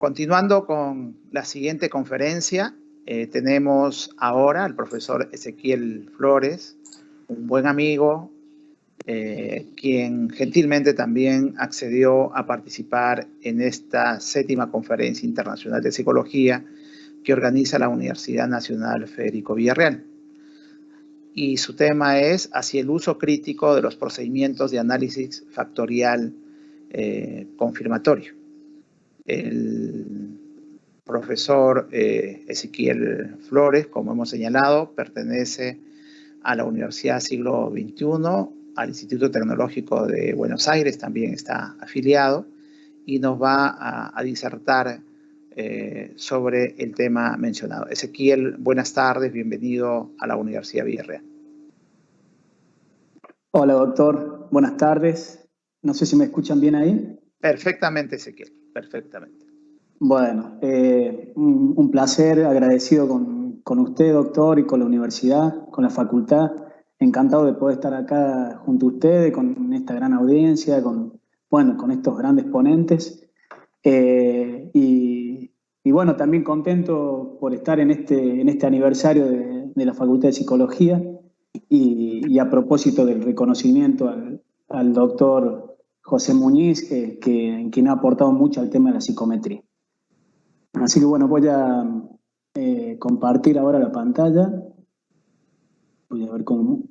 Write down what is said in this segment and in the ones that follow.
Continuando con la siguiente conferencia, tenemos ahora al profesor Ezequiel Flores, un buen amigo, quien gentilmente también accedió a participar en esta 7ª Conferencia Internacional de Psicología que organiza la Universidad Nacional Federico Villarreal. Y su tema es hacia el uso crítico de los procedimientos de análisis factorial confirmatorio. El profesor Ezequiel Flores, como hemos señalado, pertenece a la Universidad Siglo XXI, al Instituto Tecnológico de Buenos Aires, también está afiliado, y nos va a disertar sobre el tema mencionado. Ezequiel, buenas tardes, bienvenido a la Universidad Villarreal. Hola, doctor, buenas tardes. No sé si me escuchan bien ahí. Perfectamente, Ezequiel, perfectamente. Bueno, un placer, agradecido con usted, doctor, y con la universidad, con la facultad. Encantado de poder estar acá junto a ustedes, con esta gran audiencia, con estos grandes ponentes. Y bueno, también contento por estar en este aniversario de la Facultad de Psicología y a propósito del reconocimiento al doctor José Muñiz, quien ha aportado mucho al tema de la psicometría. Así que bueno, voy a compartir ahora la pantalla. Voy a ver cómo.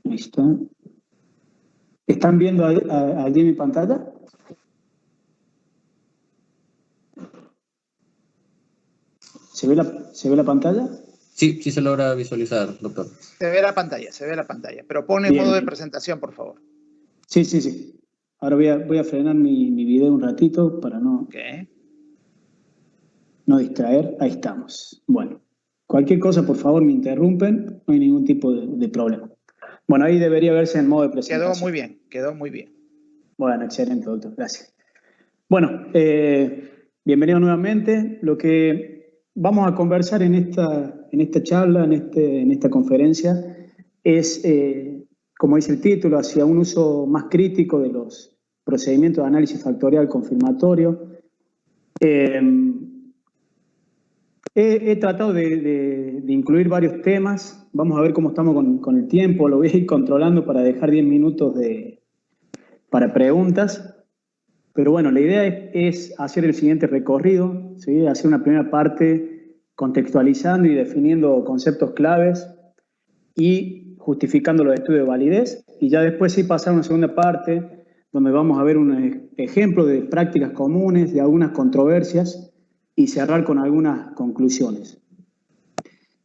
Ahí está. ¿Están viendo allí mi pantalla? ¿Se ve la pantalla? Sí, sí se logra visualizar, doctor. Se ve la pantalla, pero pone modo de presentación, por favor. Sí. Ahora voy a frenar mi video un ratito para no distraer. Ahí estamos. Bueno, cualquier cosa, por favor, me interrumpen. No hay ningún tipo de problema. Bueno, ahí debería verse en modo de presentación. Quedó muy bien. Bueno, excelente, doctor. Gracias. Bueno, bienvenido nuevamente. Lo que vamos a conversar en esta charla, en esta conferencia, es, como dice el título, hacia un uso más crítico de los procedimientos de análisis factorial confirmatorio. He tratado de incluir varios temas. Vamos a ver cómo estamos con el tiempo. Lo voy a ir controlando para dejar 10 minutos para preguntas. Pero bueno, la idea es hacer el siguiente recorrido, ¿sí? Hacer una primera parte contextualizando y definiendo conceptos claves y justificando los estudios de validez. Y ya después sí pasar a una segunda parte donde vamos a ver un ejemplo de prácticas comunes, de algunas controversias y cerrar con algunas conclusiones.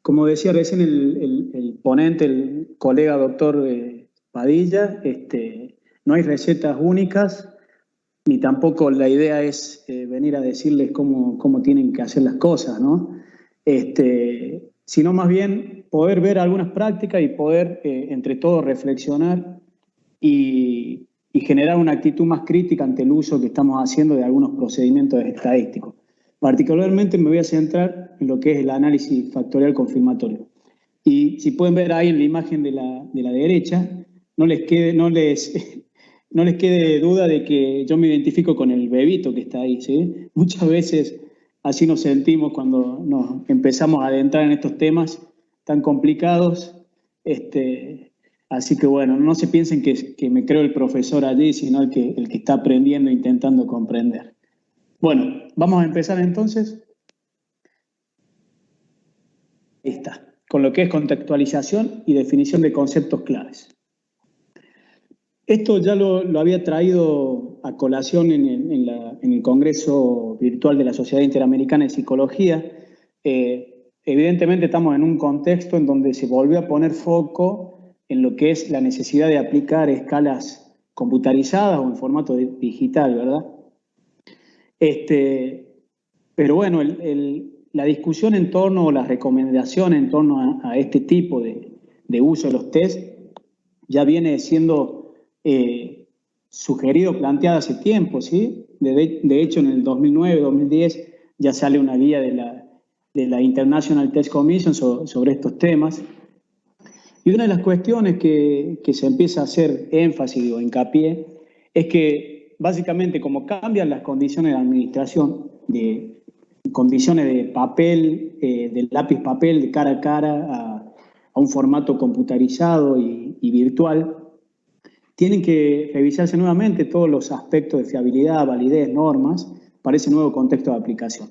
Como decía recién el ponente, el colega doctor Padilla, no hay recetas únicas, ni tampoco la idea es venir a decirles cómo tienen que hacer las cosas, ¿no? Sino más bien poder ver algunas prácticas y poder entre todos reflexionar y generar una actitud más crítica ante el uso que estamos haciendo de algunos procedimientos estadísticos. Particularmente me voy a centrar en lo que es el análisis factorial confirmatorio. Y si pueden ver ahí en la imagen de la derecha, no les quede duda de que yo me identifico con el bebito que está ahí, ¿sí? Muchas veces así nos sentimos cuando nos empezamos a adentrar en estos temas tan complicados. Así que bueno, no se piensen que me creo el profesor allí, sino el que está aprendiendo e intentando comprender. Bueno, vamos a empezar entonces. Ahí está, con lo que es contextualización y definición de conceptos claves. Esto ya lo había traído a colación en el Congreso Virtual de la Sociedad Interamericana de Psicología. Evidentemente estamos en un contexto en donde se volvió a poner foco en lo que es la necesidad de aplicar escalas computarizadas o en formato digital, ¿verdad? Pero bueno, la discusión en torno o las recomendaciones en torno a este tipo de uso de los test ya viene siendo sugerido, planteado hace tiempo, ¿sí? De hecho, en el 2009, 2010 ya sale una guía de la International Test Commission sobre estos temas. Y una de las cuestiones que se empieza a hacer énfasis o hincapié es que básicamente como cambian las condiciones de administración, de condiciones de papel, del lápiz papel, de cara a cara, a un formato computarizado y virtual, tienen que revisarse nuevamente todos los aspectos de fiabilidad, validez, normas, para ese nuevo contexto de aplicación.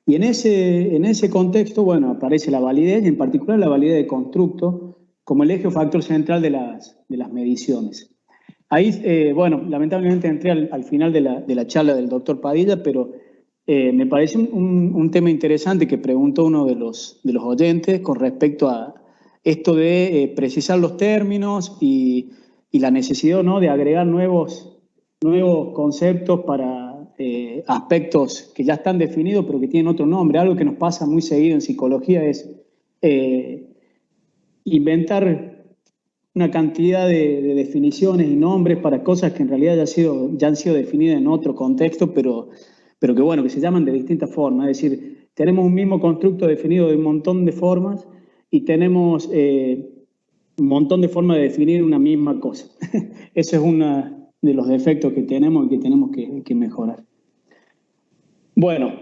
Y en ese contexto, bueno, aparece la validez, y en particular la validez de constructo, como el eje o factor central de las mediciones. Ahí, bueno, lamentablemente entré al final de la charla del doctor Padilla, pero me parece un tema interesante que preguntó uno de los oyentes con respecto a esto de precisar los términos y la necesidad, ¿no?, de agregar nuevos conceptos para aspectos que ya están definidos pero que tienen otro nombre. Algo que nos pasa muy seguido en psicología es inventar una cantidad de definiciones y nombres para cosas que en realidad ya han sido definidas en otro contexto, pero que bueno, que se llaman de distintas formas. Es decir, tenemos un mismo constructo definido de un montón de formas y tenemos un montón de formas de definir una misma cosa. Eso es uno de los defectos que tenemos y que tenemos que mejorar. Bueno,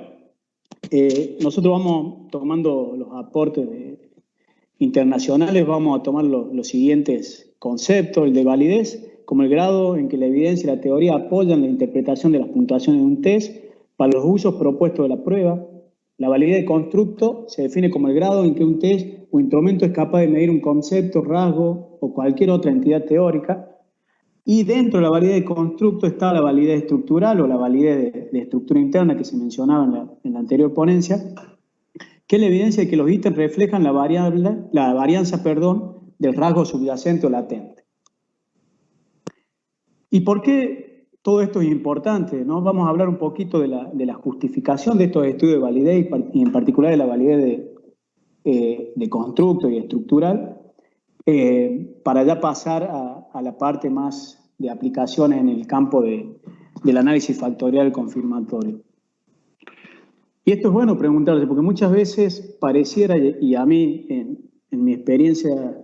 nosotros vamos tomando los aportes internacionales, vamos a tomar los siguientes conceptos: el de validez, como el grado en que la evidencia y la teoría apoyan la interpretación de las puntuaciones de un test para los usos propuestos de la prueba. La validez de constructo se define como el grado en que un test o instrumento es capaz de medir un concepto, rasgo o cualquier otra entidad teórica. Y dentro de la validez de constructo está la validez estructural o la validez de estructura interna que se mencionaba en la anterior ponencia, que es la evidencia de que los ítems reflejan la varianza del rasgo subyacente o latente. ¿Y por qué todo esto es importante, ¿no? Vamos a hablar un poquito de la justificación de estos estudios de validez y en particular de la validez de constructo y estructural, para ya pasar a la parte más de aplicaciones en el campo del análisis factorial confirmatorio. Y esto es bueno preguntarse, porque muchas veces pareciera, y a mí en mi experiencia,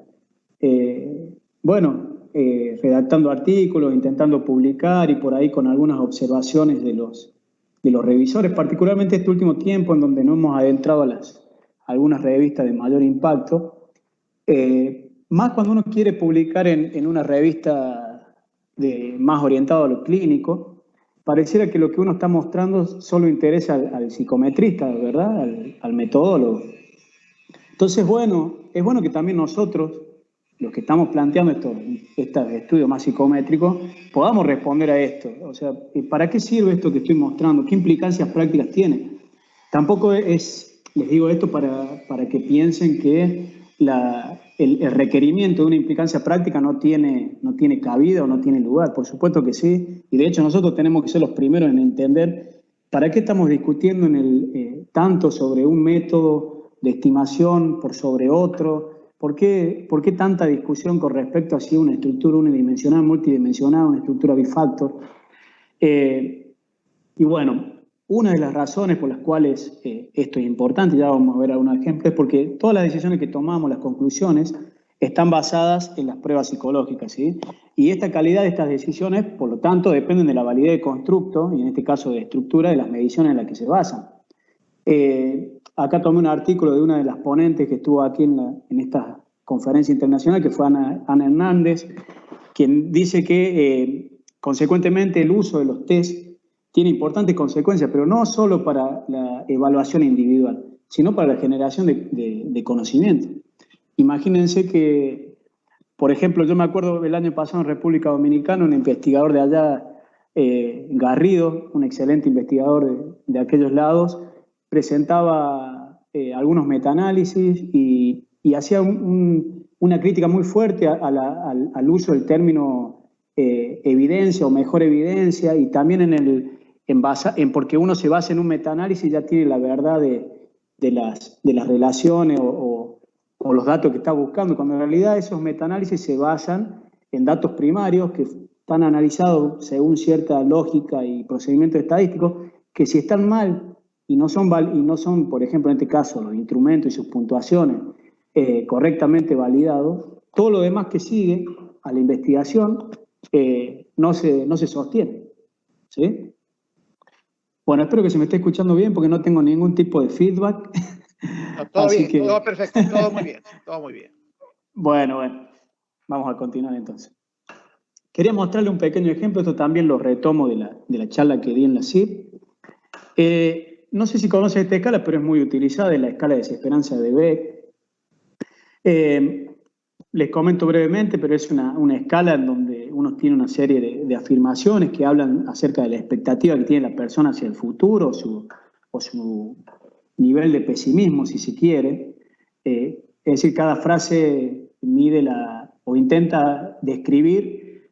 redactando artículos, intentando publicar y por ahí con algunas observaciones de los revisores, particularmente este último tiempo en donde no hemos adentrado a algunas revistas de mayor impacto, más cuando uno quiere publicar en una revista más orientada a lo clínico, pareciera que lo que uno está mostrando solo interesa al psicometrista, ¿verdad? Al metodólogo. Entonces, bueno, es bueno que también nosotros, los que estamos planteando estos estudios más psicométricos, podamos responder a esto. O sea, ¿para qué sirve esto que estoy mostrando? ¿Qué implicancias prácticas tiene? Tampoco les digo esto para que piensen que el requerimiento de una implicancia práctica no tiene cabida o no tiene lugar. Por supuesto que sí, y de hecho nosotros tenemos que ser los primeros en entender para qué estamos discutiendo tanto sobre un método de estimación por sobre otro. ¿Por qué tanta discusión con respecto a si una estructura unidimensional, multidimensional, una estructura bifactor? Y bueno, una de las razones por las cuales esto es importante, ya vamos a ver algunos ejemplos, es porque todas las decisiones que tomamos, las conclusiones, están basadas en las pruebas psicológicas, ¿sí? Y esta calidad de estas decisiones, por lo tanto, dependen de la validez de constructo, y en este caso de estructura, de las mediciones en las que se basan. Acá tomé un artículo de una de las ponentes que estuvo aquí en esta conferencia internacional, que fue Ana Hernández, quien dice que, consecuentemente, el uso de los test tiene importantes consecuencias, pero no solo para la evaluación individual, sino para la generación de conocimiento. Imagínense que, por ejemplo, yo me acuerdo del año pasado en República Dominicana, un investigador de allá, Garrido, un excelente investigador de aquellos lados, presentaba algunos metaanálisis y hacía una crítica muy fuerte al uso del término evidencia o mejor evidencia, y también porque uno se basa en un metaanálisis y ya tiene la verdad de las relaciones o los datos que está buscando, cuando en realidad esos metaanálisis se basan en datos primarios que están analizados según cierta lógica y procedimientos estadísticos, que si están mal y no son, por ejemplo, en este caso, los instrumentos y sus puntuaciones, correctamente validado, todo lo demás que sigue a la investigación no se sostiene, ¿sí? Bueno, espero que se me esté escuchando bien porque no tengo ningún tipo de feedback. No, todo bien, todo perfecto, todo muy bien, todo muy bien. Bueno, vamos a continuar entonces. Quería mostrarle un pequeño ejemplo, esto también lo retomo de la charla que di en la CIP. No sé si conocen esta escala, pero es muy utilizada, es la escala de desesperanza de Beck. Les comento brevemente, pero es una escala en donde uno tiene una serie de afirmaciones que hablan acerca de la expectativa que tiene la persona hacia el futuro o su nivel de pesimismo, si se quiere. Es decir, cada frase mide o intenta describir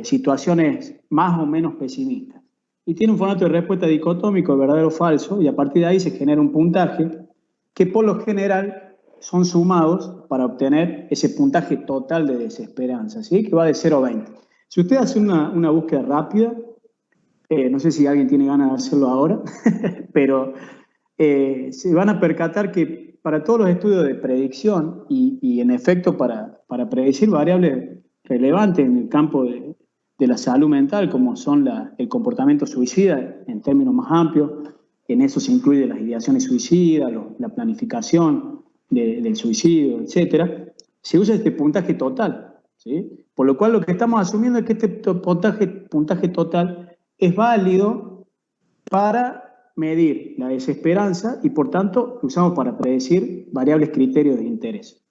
situaciones más o menos pesimistas. Y tiene un formato de respuesta dicotómico, verdadero o falso, y a partir de ahí se genera un puntaje que por lo general son sumados para obtener ese puntaje total de desesperanza, ¿sí? Que va de 0 a 20. Si usted hace una búsqueda rápida, no sé si alguien tiene ganas de hacerlo ahora, pero se van a percatar que para todos los estudios de predicción y en efecto para predecir variables relevantes en el campo de la salud mental, como son el comportamiento suicida en términos más amplios, en eso se incluye las ideaciones suicidas, la planificación del suicidio, etcétera, se usa este puntaje total, ¿sí? Por lo cual lo que estamos asumiendo es que este puntaje total es válido para medir la desesperanza y por tanto lo usamos para predecir variables criterios de interés.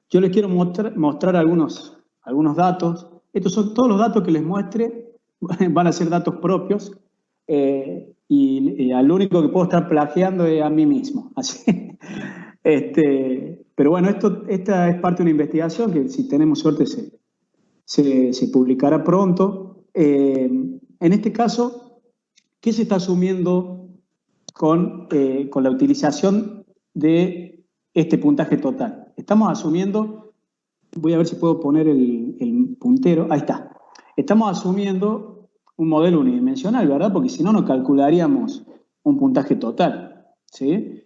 Yo les quiero mostrar algunos datos. Estos son todos los datos que les muestre, van a ser datos propios y al único que puedo estar plagiando es a mí mismo. Así. Pero bueno, esta es parte de una investigación que si tenemos suerte se publicará pronto. En este caso, ¿qué se está asumiendo con la utilización de este puntaje total? Estamos asumiendo, voy a ver si puedo poner el puntero, ahí está. Estamos asumiendo un modelo unidimensional, ¿verdad? Porque si no, no calcularíamos un puntaje total, ¿sí?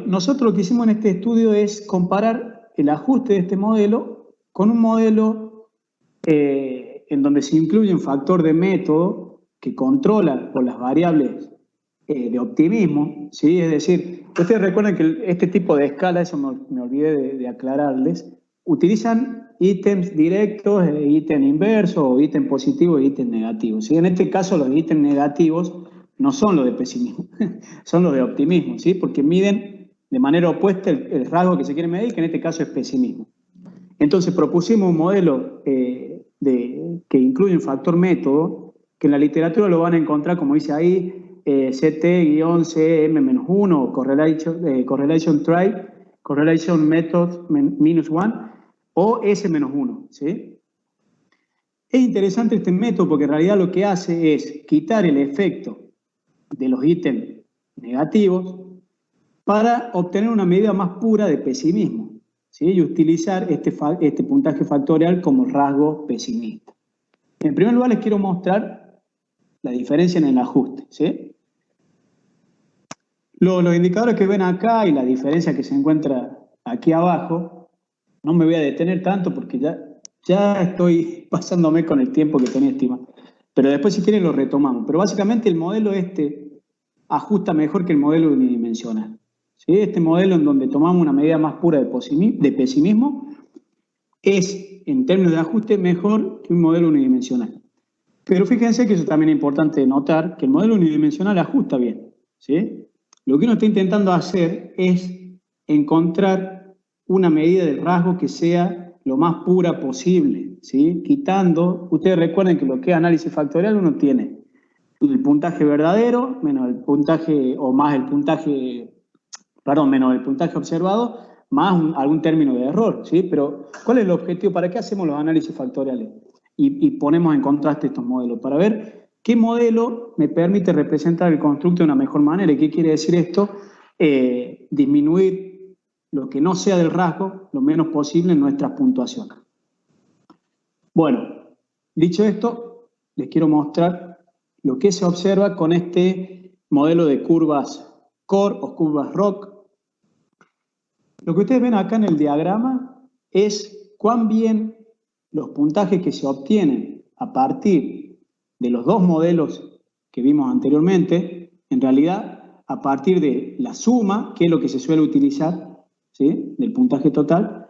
Nosotros lo que hicimos en este estudio es comparar el ajuste de este modelo con un modelo en donde se incluye un factor de método que controla por las variables de optimismo, ¿sí? Es decir, ustedes recuerdan que este tipo de escala, eso me olvidé de aclararles, utilizan ítems directos, ítem inverso, o ítem positivo e ítem negativo, ¿sí? En este caso los ítems negativos no son los de pesimismo, son los de optimismo, ¿sí? Porque miden de manera opuesta el rasgo que se quiere medir, que en este caso es pesimismo. Entonces propusimos un modelo que incluye un factor método, que en la literatura lo van a encontrar, como dice ahí, CT-CM-1, Correlation Trie, Correlation Method -1, o S-1, ¿sí? Es interesante este método porque en realidad lo que hace es quitar el efecto de los ítems negativos para obtener una medida más pura de pesimismo, ¿sí? Y utilizar este puntaje factorial como rasgo pesimista. En primer lugar les quiero mostrar la diferencia en el ajuste, ¿sí? Los indicadores que ven acá y la diferencia que se encuentra aquí abajo, no me voy a detener tanto porque ya estoy pasándome con el tiempo que tenía estimado. Pero después si quieren lo retomamos. Pero básicamente el modelo ajusta mejor que el modelo unidimensional, ¿sí? Este modelo en donde tomamos una medida más pura de pesimismo es, en términos de ajuste, mejor que un modelo unidimensional. Pero fíjense que eso también es importante notar, que el modelo unidimensional ajusta bien, ¿sí? Lo que uno está intentando hacer es encontrar una medida del rasgo que sea lo más pura posible, ¿sí? Quitando, ustedes recuerden que lo que es análisis factorial uno tiene el puntaje verdadero menos el puntaje, o más el puntaje, perdón, menos el puntaje observado, más algún término de error, ¿sí? Pero, ¿cuál es el objetivo? ¿Para qué hacemos los análisis factoriales? Y ponemos en contraste estos modelos, para ver qué modelo me permite representar el constructo de una mejor manera. ¿Y qué quiere decir esto? Disminuir lo que no sea del rasgo lo menos posible en nuestras puntuaciones. Bueno, dicho esto, les quiero mostrar lo que se observa con este modelo de curvas Core o curvas ROC. Lo que ustedes ven acá en el diagrama es cuán bien los puntajes que se obtienen a partir de los dos modelos que vimos anteriormente, en realidad a partir de la suma, que es lo que se suele utilizar, ¿sí?, del puntaje total,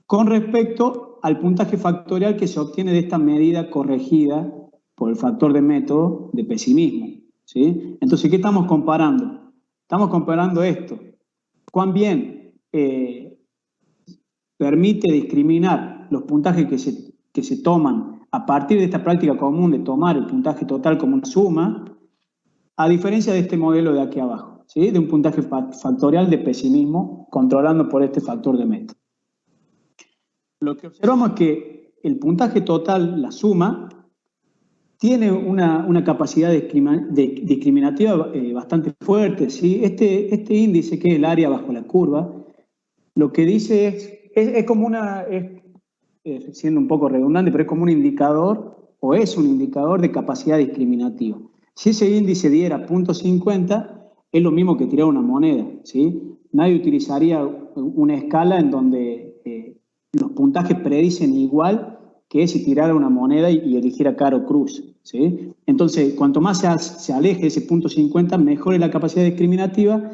con respecto al puntaje factorial que se obtiene de esta medida corregida por el factor de método de pesimismo, ¿sí? Entonces, ¿qué estamos comparando? Estamos comparando esto. Cuán bien permite discriminar los puntajes que se toman a partir de esta práctica común de tomar el puntaje total como una suma, a diferencia de este modelo de aquí abajo, ¿sí?, de un puntaje factorial de pesimismo controlando por este factor de método. Lo que observamos es que el puntaje total, la suma, tiene una capacidad discriminativa bastante fuerte, ¿sí? Este índice, que es el área bajo la curva, lo que dice es como siendo un poco redundante, pero es como un indicador, o es un indicador de capacidad discriminativa. Si ese índice diera 0.50, es lo mismo que tirar una moneda, ¿sí? Nadie utilizaría una escala en donde los puntajes predicen igual que si tirara una moneda y eligiera cara o cruz, ¿sí? Entonces, cuanto más se aleje de ese 0.50, mejor es la capacidad discriminativa,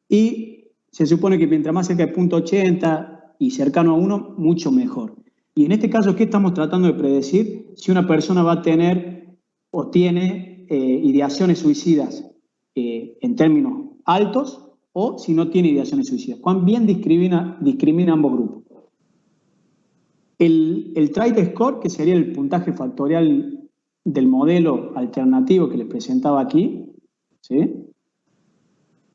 y se supone que mientras más cerca de 0.80 y cercano a 1, mucho mejor. Y en este caso, ¿qué estamos tratando de predecir? Si una persona va a tener o tiene ideaciones suicidas en términos altos, o si no tiene ideaciones suicidas. ¿Cuán bien discrimina ambos grupos? El trait score, que sería el puntaje factorial del modelo alternativo que les presentaba aquí, ¿sí?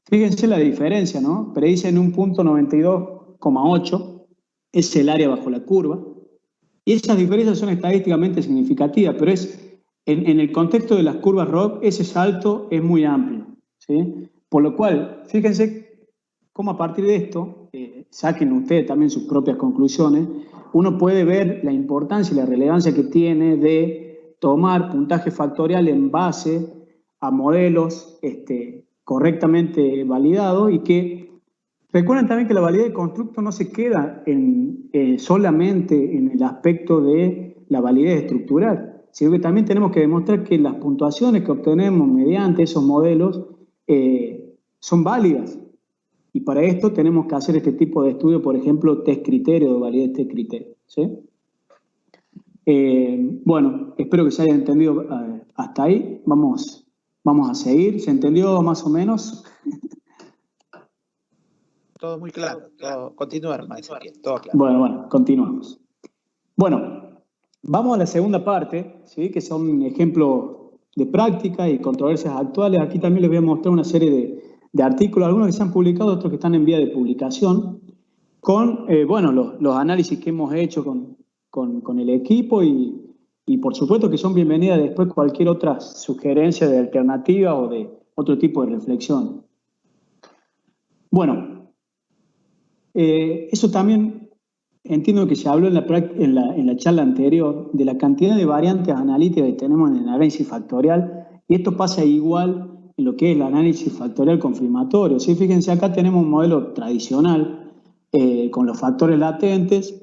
Fíjense la diferencia, ¿no? Predicen un punto 92,8, es el área bajo la curva, y esas diferencias son estadísticamente significativas, pero en el contexto de las curvas ROC, ese salto es muy amplio, ¿sí? Por lo cual, fíjense cómo a partir de esto, saquen ustedes también sus propias conclusiones, uno puede ver la importancia y la relevancia que tiene de tomar puntaje factorial en base a modelos correctamente validados, y que recuerden también que la validez de constructo no se queda solamente en el aspecto de la validez estructural, sino que también tenemos que demostrar que las puntuaciones que obtenemos mediante esos modelos son válidas. Y para esto tenemos que hacer este tipo de estudio, por ejemplo, test criterio, de validez test criterio, ¿sí? Bueno, espero que se haya entendido hasta ahí. Vamos a seguir. ¿Se entendió más o menos? Todo muy claro. Continúa, hermano Ezequiel, todo claro. Bueno, continuamos. Bueno, vamos a la segunda parte, ¿sí?, que son ejemplos de práctica y controversias actuales. Aquí también les voy a mostrar una serie de artículos, algunos que se han publicado, otros que están en vía de publicación, con los análisis que hemos hecho con el equipo, y por supuesto que son bienvenidas después cualquier otra sugerencia de alternativa o de otro tipo de reflexión. Bueno, eso también entiendo que se habló en la charla anterior de la cantidad de variantes analíticas que tenemos en el análisis factorial, y esto pasa igual en lo que es el análisis factorial confirmatorio. ¿Sí? Fíjense, acá tenemos un modelo tradicional con los factores latentes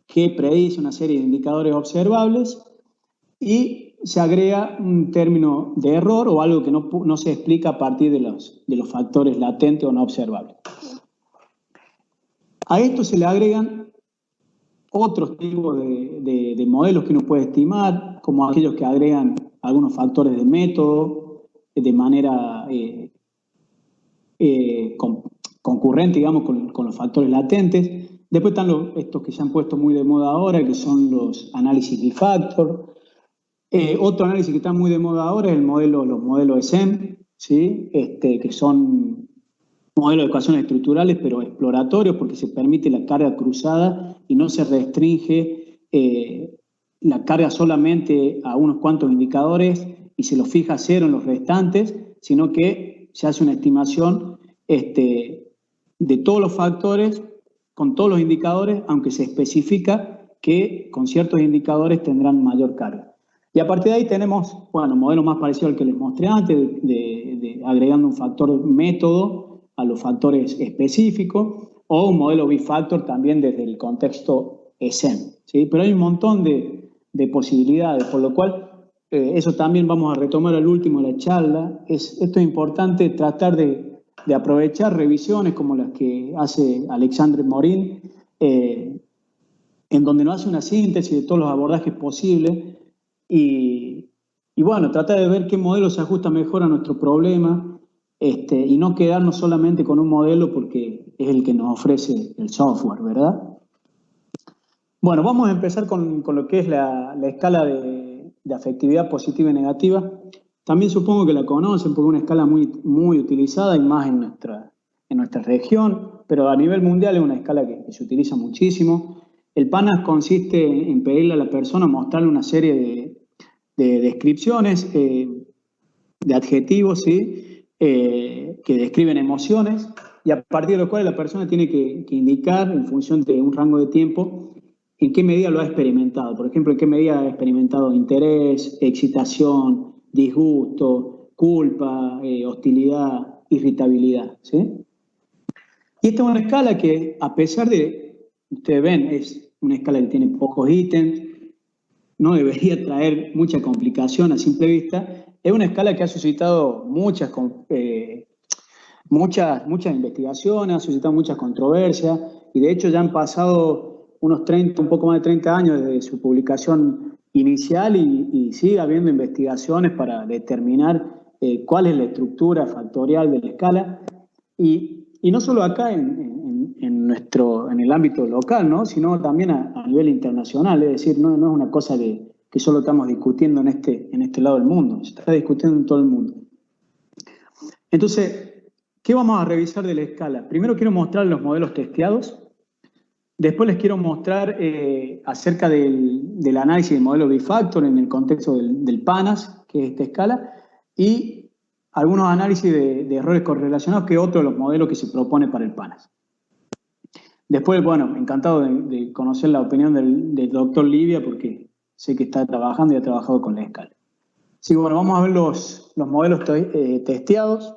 que predice una serie de indicadores observables, y se agrega un término de error o algo que no se explica a partir de los factores latentes o no observables. A esto se le agregan otros tipos de modelos que uno puede estimar, como aquellos que agregan algunos factores de método de manera concurrente, digamos, con los factores latentes. Después están estos que se han puesto muy de moda ahora, que son los análisis bifactor. Otro análisis que está muy de moda ahora es los modelos SEM, ¿sí? Que son modelos de ecuaciones estructurales, pero exploratorios, porque se permite la carga cruzada y no se restringe la carga solamente a unos cuantos indicadores y se los fija a cero en los restantes, sino que se hace una estimación de todos los factores con todos los indicadores, aunque se especifica que con ciertos indicadores tendrán mayor carga. Y a partir de ahí tenemos, bueno, modelos más parecidos al que les mostré antes, agregando un factor método a los factores específicos, o un modelo bifactor también desde el contexto ESEM, ¿sí? Pero hay un montón de posibilidades, por lo cual eso también vamos a retomar al último de la charla. Esto es importante tratar de aprovechar revisiones como las que hace Alexandre Morin, en donde nos hace una síntesis de todos los abordajes posibles y bueno, tratar de ver qué modelo se ajusta mejor a nuestro problema y no quedarnos solamente con un modelo porque es el que nos ofrece el software, ¿verdad? Bueno, vamos a empezar con lo que es la escala de afectividad positiva y negativa. También supongo que la conocen porque es una escala muy, muy utilizada y más en nuestra región, pero a nivel mundial es una escala que se utiliza muchísimo. El PANAS consiste en pedirle a la persona mostrarle una serie de descripciones, de adjetivos, ¿sí? Que describen emociones y a partir de lo cual la persona tiene que indicar en función de un rango de tiempo en qué medida lo ha experimentado. Por ejemplo, en qué medida ha experimentado interés, excitación, disgusto, culpa, hostilidad, irritabilidad, ¿sí? Y esta es una escala que, a pesar de, ustedes ven, es una escala que tiene pocos ítems, no debería traer mucha complicación a simple vista. Es una escala que ha suscitado muchas investigaciones, ha suscitado muchas controversias, y de hecho ya han pasado un poco más de 30 años desde su publicación inicial y sigue habiendo investigaciones para determinar cuál es la estructura factorial de la escala. Y no solo acá en el ámbito local, ¿no? Sino también a nivel internacional. Es decir, no es una cosa que solo estamos discutiendo en este lado del mundo, se está discutiendo en todo el mundo. Entonces, ¿qué vamos a revisar de la escala? Primero quiero mostrar los modelos testeados, después les quiero mostrar acerca del análisis del modelo bifactor en el contexto del PANAS, que es esta escala, y algunos análisis de errores correlacionados, que es otro de los modelos que se propone para el PANAS. Después, bueno, encantado de conocer la opinión del doctor Livia, porque sé que está trabajando y ha trabajado con la escala. Así que bueno, vamos a ver los modelos testeados.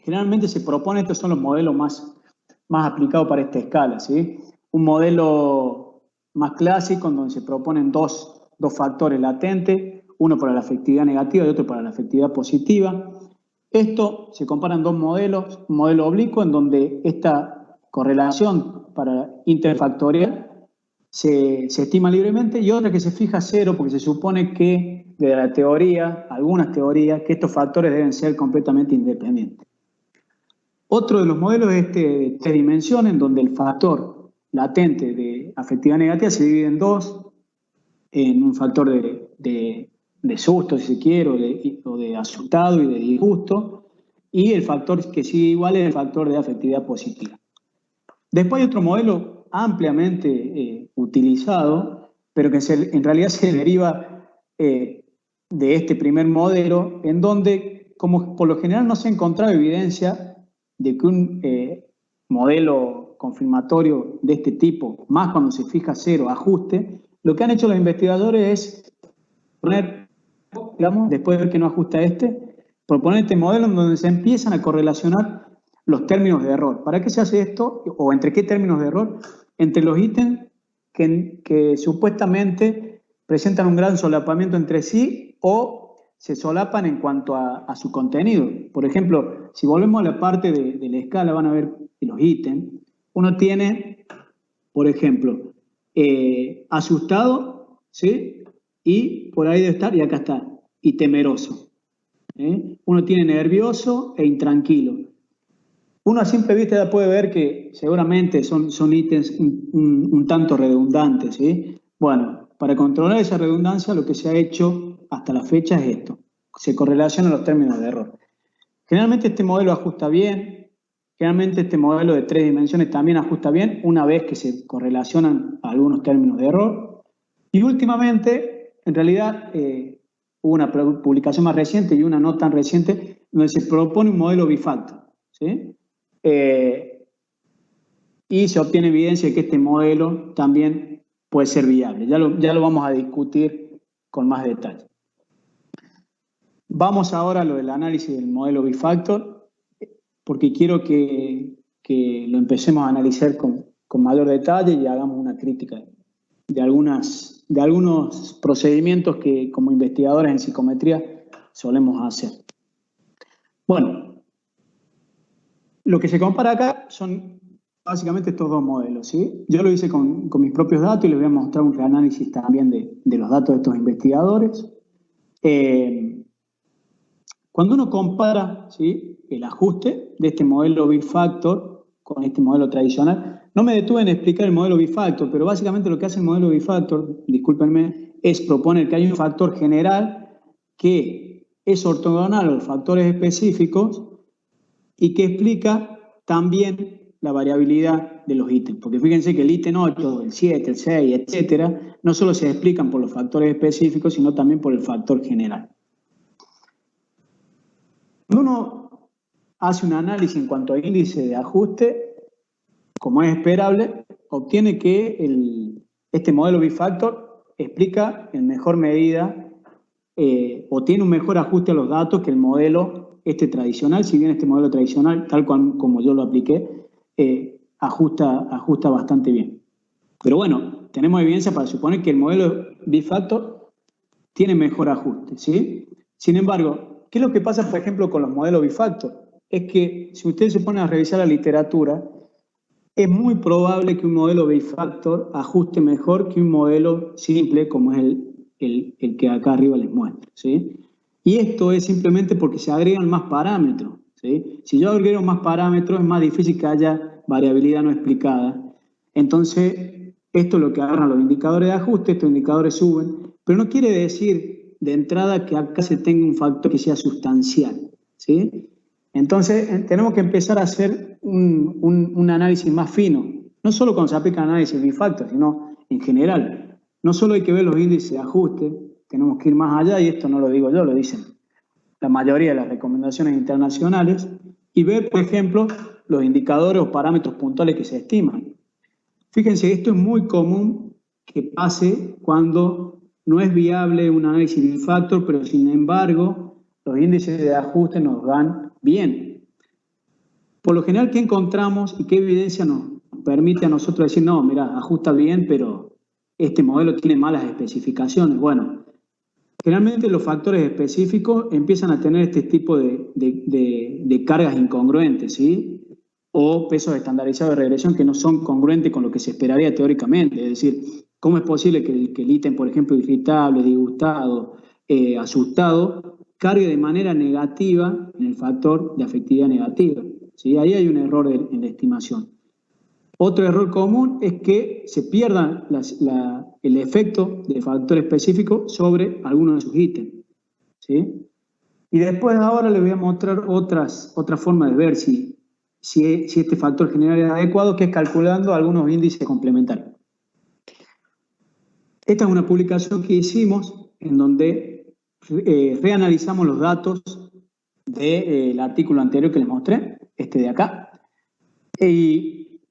Generalmente se propone, estos son los modelos más aplicados para esta escala, ¿sí? Un modelo más clásico en donde se proponen dos factores latentes, uno para la afectividad negativa y otro para la afectividad positiva. Esto se comparan dos modelos, un modelo oblicuo en donde esta correlación para interfactorial se estima libremente y otra que se fija a cero porque se supone que de la teoría, algunas teorías, que estos factores deben ser completamente independientes. Otro de los modelos es este de 3 dimensiones en donde el factor latente de afectividad negativa se divide en dos, en un factor de susto, si se quiere, o de asustado y de disgusto, y el factor que sigue igual es el factor de afectividad positiva. Después hay otro modelo ampliamente utilizado, pero que en realidad se deriva de este primer modelo, en donde, como por lo general no se ha encontrado evidencia de que un modelo confirmatorio de este tipo, más cuando se fija cero, ajuste, lo que han hecho los investigadores es poner, digamos, después de ver que no ajusta proponer este modelo en donde se empiezan a correlacionar los términos de error. ¿Para qué se hace esto? ¿O entre qué términos de error? Entre los ítems que supuestamente presentan un gran solapamiento entre sí o se solapan en cuanto a su contenido. Por ejemplo, si volvemos a la parte de la escala, van a ver los ítems. Uno tiene, por ejemplo, asustado, ¿sí? Y por ahí debe estar, y acá está, y temeroso. Uno tiene nervioso e intranquilo. Uno a simple vista ya puede ver que seguramente son ítems un tanto redundantes, ¿sí? Bueno, para controlar esa redundancia lo que se ha hecho hasta la fecha es esto. Se correlacionan los términos de error. Generalmente este modelo ajusta bien. Generalmente este modelo de 3 dimensiones también ajusta bien una vez que se correlacionan algunos términos de error. Y últimamente, en realidad, hubo una publicación más reciente y una no tan reciente donde se propone un modelo bifactor, ¿sí? Y se obtiene evidencia de que este modelo también puede ser viable. Ya lo vamos a discutir con más detalle. Vamos ahora a lo del análisis del modelo bifactor, porque quiero que que lo empecemos a analizar con mayor detalle y hagamos una crítica de algunos procedimientos que como investigadores en psicometría solemos hacer. Bueno, lo que se compara acá son básicamente estos dos modelos, ¿sí? Yo lo hice con mis propios datos y les voy a mostrar un reanálisis también de los datos de estos investigadores. Cuando uno compara, ¿sí?, el ajuste de este modelo bifactor con este modelo tradicional, no me detuve en explicar el modelo bifactor, pero básicamente lo que hace el modelo bifactor, discúlpenme, es proponer que hay un factor general que es ortogonal a los factores específicos y que explica también la variabilidad de los ítems. Porque fíjense que el ítem 8, el 7, el 6, etcétera, no solo se explican por los factores específicos, sino también por el factor general. Cuando uno hace un análisis en cuanto a índice de ajuste, como es esperable, obtiene que este modelo bifactor explica en mejor medida o tiene un mejor ajuste a los datos que el modelo tradicional, si bien este modelo tradicional, tal cual como yo lo apliqué, ajusta bastante bien. Pero bueno, tenemos evidencia para suponer que el modelo bifactor tiene mejor ajuste, ¿sí? Sin embargo, ¿qué es lo que pasa, por ejemplo, con los modelos bifactor? Es que si ustedes se ponen a revisar la literatura, es muy probable que un modelo bifactor ajuste mejor que un modelo simple, como es el que acá arriba les muestro, ¿sí? Y esto es simplemente porque se agregan más parámetros, ¿sí? Si yo agrego más parámetros, es más difícil que haya variabilidad no explicada. Entonces, esto es lo que agarran los indicadores de ajuste, estos indicadores suben, pero no quiere decir de entrada que acá se tenga un factor que sea sustancial, ¿sí? Entonces, tenemos que empezar a hacer un análisis más fino, no solo cuando se aplica análisis bifactor, sino en general. No solo hay que ver los índices de ajuste, tenemos que ir más allá, y esto no lo digo yo, lo dicen la mayoría de las recomendaciones internacionales, y ver, por ejemplo, los indicadores o parámetros puntuales que se estiman. Fíjense, esto es muy común que pase cuando no es viable un análisis bifactor, pero sin embargo, los índices de ajuste nos dan bien. Por lo general, ¿qué encontramos y qué evidencia nos permite a nosotros decir, no, mira, ajusta bien, pero este modelo tiene malas especificaciones? Bueno, generalmente los factores específicos empiezan a tener este tipo de cargas incongruentes, ¿sí? O pesos estandarizados de regresión que no son congruentes con lo que se esperaría teóricamente. Es decir, ¿cómo es posible que el ítem, por ejemplo, irritable, disgustado, asustado, cargue de manera negativa en el factor de afectividad negativa? ¿Sí? Ahí hay un error en la estimación. Otro error común es que se pierda el efecto del factor específico sobre alguno de sus ítems, ¿sí? Y después ahora les voy a mostrar otra forma de ver si este factor general es adecuado, que es calculando algunos índices complementarios. Esta es una publicación que hicimos en donde reanalizamos los datos del artículo anterior que les mostré, este de acá, y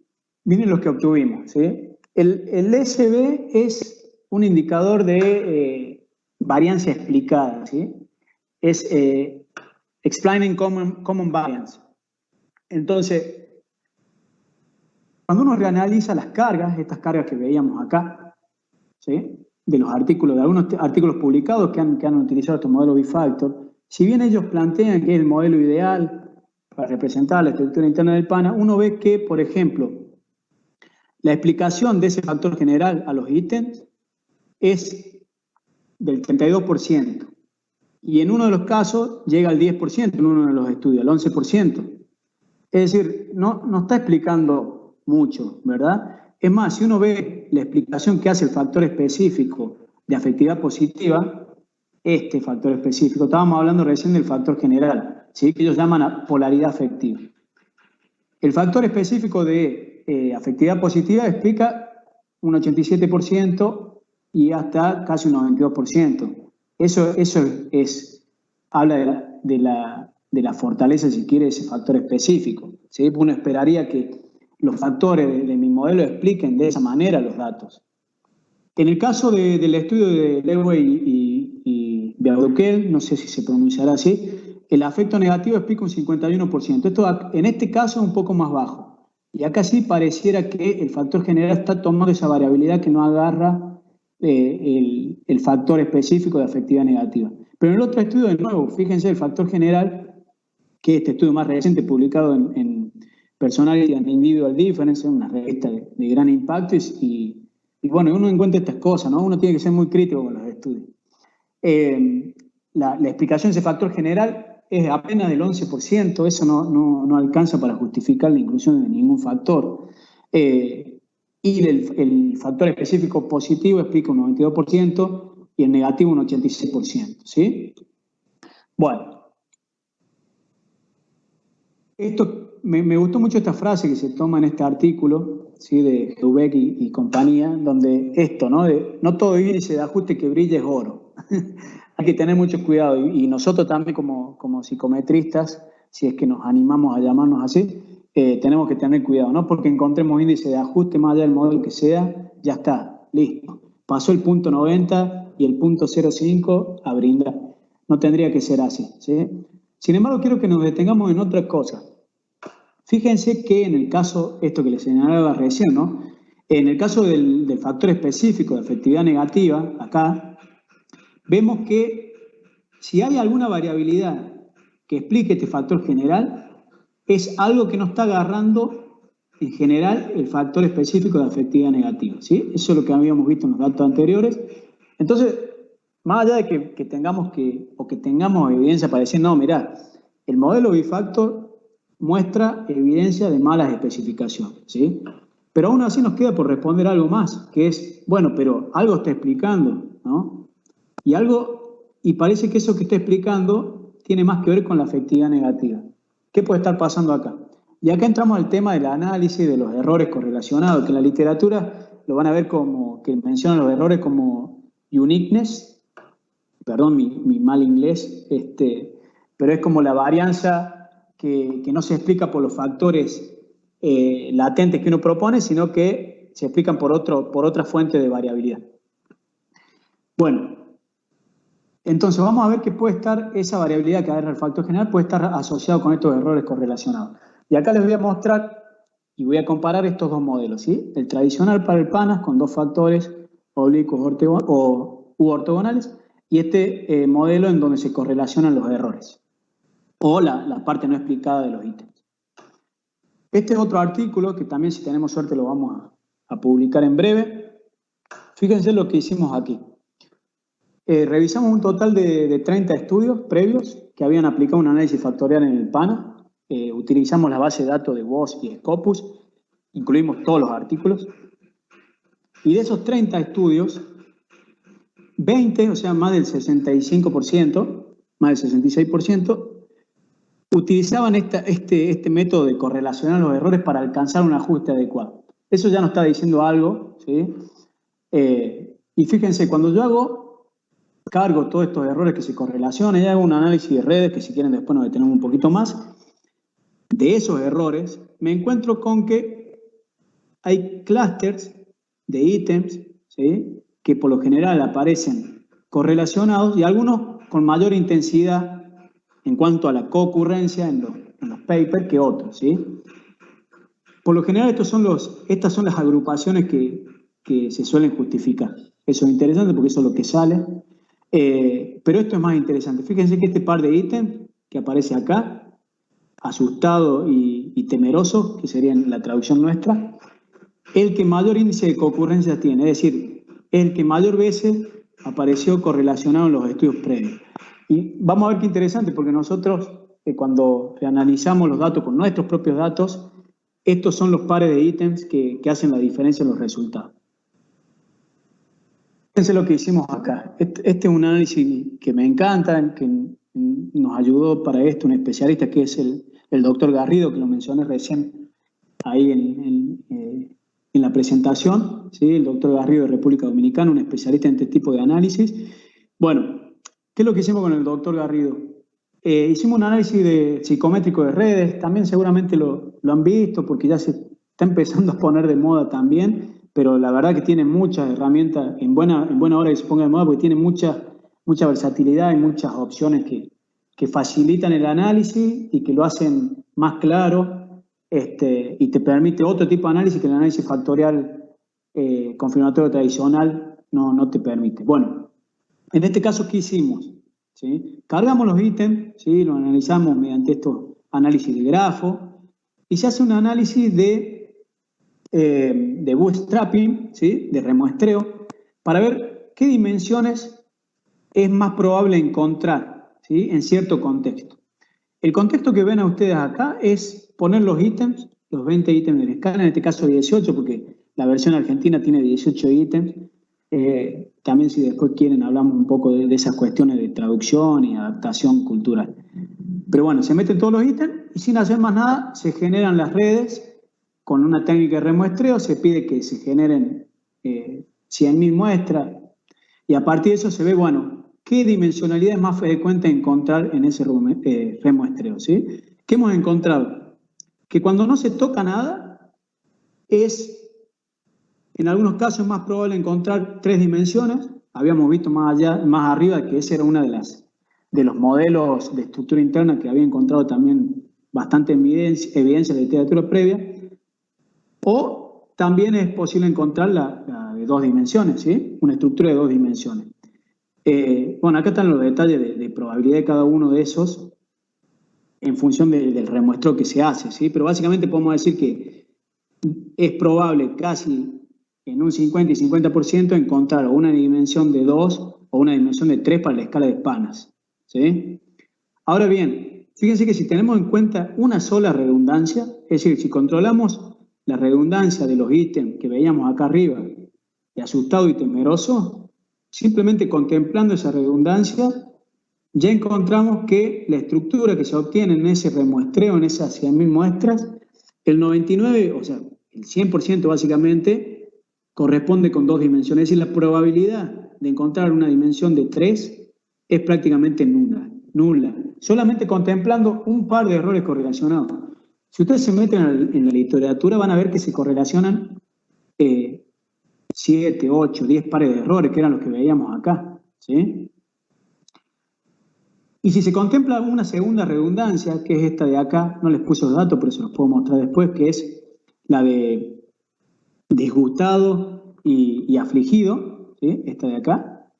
miren los que obtuvimos, ¿sí? El SB es un indicador de varianza explicada, ¿sí? Es Explaining Common Variance. Entonces, cuando uno reanaliza las cargas, estas cargas que veíamos acá, ¿sí?, de los artículos, de algunos artículos publicados que han utilizado este modelo bifactor, si bien ellos plantean que es el modelo ideal para representar la estructura interna del PANA, uno ve que, por ejemplo, la explicación de ese factor general a los ítems es del 32%. Y en uno de los casos llega al 10%, en uno de los estudios, al 11%. Es decir, no está explicando mucho, ¿verdad? Es más, si uno ve la explicación que hace el factor específico de afectividad positiva, este factor específico, estábamos hablando recién del factor general, ¿sí?, que ellos llaman polaridad afectiva. El factor específico de afectividad positiva explica un 87% y hasta casi un 92%. Eso habla de la fortaleza, si quiere, de ese factor específico, ¿sí? Uno esperaría que los factores de mi modelo expliquen de esa manera los datos. En el caso del estudio de Lewey y Beauduquel, no sé si se pronunciará así, el afecto negativo explica un 51%. Esto en este caso es un poco más bajo. Y acá sí pareciera que el factor general está tomando esa variabilidad que no agarra el factor específico de afectividad negativa. Pero en el otro estudio, de nuevo, fíjense el factor general, que es este estudio más reciente publicado en Personality and Individual Difference, una revista de gran impacto, y bueno, uno encuentra estas cosas, ¿no? Uno tiene que ser muy crítico con los estudios. La explicación de ese factor general es apenas del 11%, eso no alcanza para justificar la inclusión de ningún factor. Y el factor específico positivo explica un 92% y el negativo un 86%, ¿sí? Bueno. Me gustó mucho esta frase que se toma en este artículo, ¿sí? De Heubeck y compañía, donde esto, ¿no? No todo índice de ajuste que brille es oro. Hay que tener mucho cuidado y nosotros también como psicometristas, si es que nos animamos a llamarnos así, tenemos que tener cuidado, no porque encontremos índice de ajuste más allá del modelo que sea, ya está, listo. Pasó el punto 90 y el punto 0,5 a brindar. No tendría que ser así, ¿sí? Sin embargo, quiero que nos detengamos en otra cosa. Fíjense que en el caso, esto que les señalaba recién, ¿no? En el caso del factor específico de afectividad negativa, acá, vemos que si hay alguna variabilidad que explique este factor general, es algo que no está agarrando en general el factor específico de afectividad negativa, ¿sí? Eso es lo que habíamos visto en los datos anteriores. Entonces, más allá de que tengamos evidencia para decir, no, mirá, el modelo bifactor muestra evidencia de malas especificaciones, ¿sí? Pero aún así nos queda por responder algo más, que es, bueno, pero algo está explicando, ¿no? Y parece que eso que está explicando tiene más que ver con la afectividad negativa. ¿Qué puede estar pasando acá? Y acá entramos al tema del análisis de los errores correlacionados, que en la literatura lo van a ver como, que mencionan los errores como uniqueness, perdón mi mal inglés, pero es como la varianza que no se explica por los factores latentes que uno propone, sino que se explican por otra fuente de variabilidad. Bueno, entonces vamos a ver que puede estar esa variabilidad que agarra el factor general, puede estar asociado con estos errores correlacionados. Y acá les voy a mostrar y voy a comparar estos dos modelos, ¿sí? El tradicional para el PANAS con dos factores oblicuos u ortogonales y este modelo en donde se correlacionan los errores o la parte no explicada de los ítems. Este es otro artículo que también, si tenemos suerte, lo vamos a publicar en breve. Fíjense lo que hicimos aquí. Revisamos un total de 30 estudios previos que habían aplicado un análisis factorial en el PANAS. Utilizamos la base de datos de WOS y Scopus, incluimos todos los artículos. Y de esos 30 estudios, 20, o sea, más del 65%, más del 66%, utilizaban este método de correlacionar los errores para alcanzar un ajuste adecuado. Eso ya nos está diciendo algo, ¿sí? Y fíjense, cuando yo cargo todos estos errores que se correlacionan y hago un análisis de redes, que si quieren después nos detenemos un poquito más, de esos errores me encuentro con que hay clusters de ítems, ¿sí? Que por lo general aparecen correlacionados y algunos con mayor intensidad en cuanto a la concurrencia en los papers que otros, ¿sí? Por lo general estas son las agrupaciones que se suelen justificar. Eso es interesante porque eso es lo que sale. Pero esto es más interesante. Fíjense que este par de ítems que aparece acá, asustado y temeroso, que sería en la traducción nuestra, el que mayor índice de concurrencia tiene, es decir, el que mayor veces apareció correlacionado en los estudios previos. Y vamos a ver qué interesante, porque nosotros cuando analizamos los datos con nuestros propios datos, estos son los pares de ítems que hacen la diferencia en los resultados. Fíjense lo que hicimos acá. Este es un análisis que me encanta, que nos ayudó para esto un especialista que es el doctor Garrido, que lo mencioné recién ahí en la presentación, ¿sí? El doctor Garrido de República Dominicana, un especialista en este tipo de análisis. Bueno, ¿qué es lo que hicimos con el doctor Garrido? Hicimos un análisis psicométrico de redes, también seguramente lo han visto porque ya se está empezando a poner de moda también, pero la verdad que tiene muchas herramientas, en buena hora que se ponga de moda, porque tiene mucha versatilidad y muchas opciones que facilitan el análisis y que lo hacen más claro y te permite otro tipo de análisis que el análisis factorial confirmatorio tradicional no te permite. Bueno, en este caso, ¿qué hicimos? ¿Sí? Cargamos los ítems, ¿sí? Los analizamos mediante estos análisis de grafo y se hace un análisis de bootstrapping, ¿sí? De remuestreo, para ver qué dimensiones es más probable encontrar, ¿sí? En cierto contexto. El contexto que ven a ustedes acá es poner los ítems, los 20 ítems de la escala, en este caso 18, porque la versión argentina tiene 18 ítems. También si después quieren hablamos un poco de esas cuestiones de traducción y adaptación cultural. Pero bueno, se meten todos los ítems y sin hacer más nada se generan las redes con una técnica de remuestreo, se pide que se generen 100.000 muestras y a partir de eso se ve, bueno, qué dimensionalidad es más frecuente encontrar en ese remuestreo, ¿sí? ¿Qué hemos encontrado? Que cuando no se toca nada es, en algunos casos, más probable encontrar 3 dimensiones. Habíamos visto más arriba que ese era uno de los modelos de estructura interna que había encontrado también bastante evidencia de literatura previa. O también es posible encontrar la de 2 dimensiones, ¿sí? Una estructura de 2 dimensiones. Bueno, acá están los detalles de probabilidad de cada uno de esos en función del remuestreo que se hace, ¿sí? Pero básicamente podemos decir que es probable casi en un 50 y 50% encontrar una dimensión de 2 o una dimensión de 3 para la escala de Panas, ¿sí? Ahora bien, fíjense que si tenemos en cuenta una sola redundancia, es decir, si controlamos la redundancia de los ítems que veíamos acá arriba, de asustado y temeroso, simplemente contemplando esa redundancia, ya encontramos que la estructura que se obtiene en ese remuestreo, en esas 100.000 muestras, el 99, o sea, el 100% básicamente, corresponde con 2 dimensiones. Es decir, la probabilidad de encontrar una dimensión de 3 es prácticamente nula. Solamente contemplando un par de errores correlacionados. Si ustedes se meten en la literatura van a ver que se correlacionan 7, 8, 10 pares de errores, que eran los que veíamos acá, ¿sí? Y si se contempla una segunda redundancia, que es esta de acá, no les puse los datos, pero se los puedo mostrar después, que es la de disgustado y afligido, ¿sí? Esta de acá,